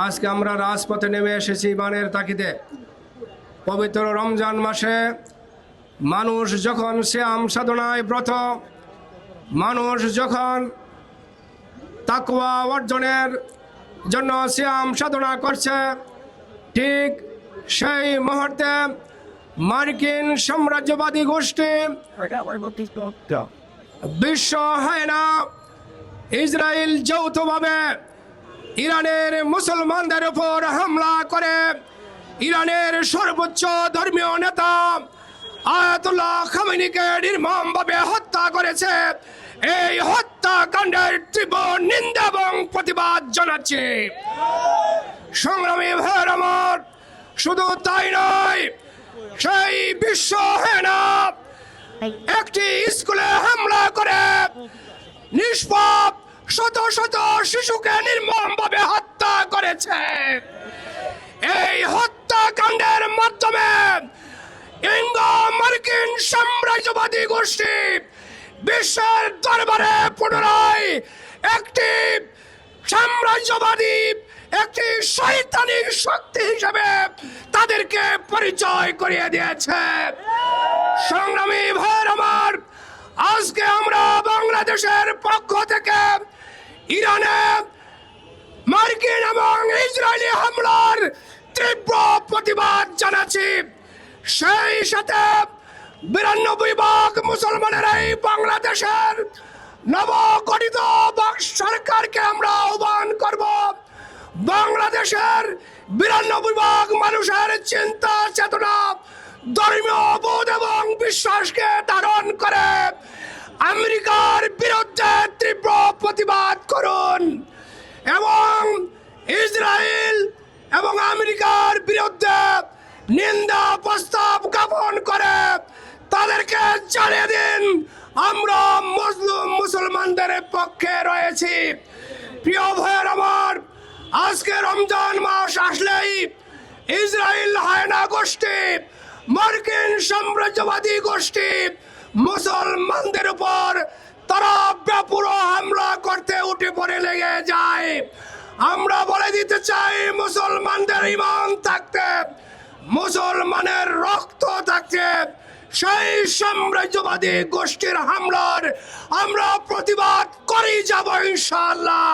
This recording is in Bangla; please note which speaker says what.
Speaker 1: আজকে আমরা রাজপথে নেমে এসেছি ইমানের তাগিদে। পবিত্র রমজান মাসে মানুষ যখন সিয়াম সাধনায় ব্রত, মানুষ যখন তাকওয়া অর্জনের জন্য সিয়াম সাধনা করছে, ঠিক সেই মুহূর্তে মার্কিন সাম্রাজ্যবাদী গোষ্ঠী, বিশ্ব হায়না ইসরায়েল যৌথভাবে ইরানের মুসলমানদের উপর হামলা করে ইরানের সর্বোচ্চ ধর্মীয় নেতা আয়াতুল্লাহ খামেনিকে নির্মমভাবে হত্যা করেছে। এই হত্যাকাণ্ডের তীব্র নিন্দা এবং প্রতিবাদ জানাচ্ছি। সংগ্রামী ভাইয়ের আমার, শুধু তাই নয়, সেই বিশ্ব হায়না একটি স্কুলে হামলা করে নিষ্পাপ শত শত শিশুকে নির্মমভাবে হত্যা করেছে। এই হত্যাকাণ্ডের মাধ্যমে মার্কিন সাম্রাজ্যবাদী গোষ্ঠী বিশ্বের দরবারে পুনরায় একটি সাম্রাজ্যবাদী, একটি শয়তানি শক্তি হিসেবে তাদেরকে পরিচয় করিয়ে দিয়েছে। সংগ্রামী ভাইয়ের আমার, আজকে আমরা বাংলাদেশের পক্ষ থেকে ইরানে মার্কিন এবং ইসরায়েলি হামলার তীব্র প্রতিবাদ জানাচ্ছি। সেই সাথে 92 ভাগ মুসলমানের এই বাংলাদেশের নবগঠিত সরকারকে আমরা আহ্বান করব, বাংলাদেশের 92 ভাগ মানুষের চিন্তা চেতনা, ধর্মীয় বোধ এবং বিশ্বাসকে ধারণ করে আমেরিকার বিরুদ্ধে তীব্র প্রতিবাদ করুন এবং ইসরায়েল এবং আমেরিকার বিরুদ্ধে নিন্দা প্রস্তাব জ্ঞাপন করে তাদেরকে জানিয়ে দিন আমরা মুসলিম মুসলমানদের পক্ষে রয়েছি। প্রিয় ভাইয়ের আমার, আজকে রমজান মাস আসলেই ইসরায়েল হায়না গোষ্ঠী, মার্কিন সাম্রাজ্যবাদী গোষ্ঠী মুসলমানদের উপর তারা ব্যাপক হামলা করতে উঠে পড়ে লেগে যায়। আমরা বলে দিতে চাই, মুসলমানদের ঈমান থাকতে, মুসলমানের রক্ত থাকতে সেই সাম্রাজ্যবাদী গোষ্ঠীর হামলার আমরা প্রতিবাদ করে যাব ইনশাআল্লাহ।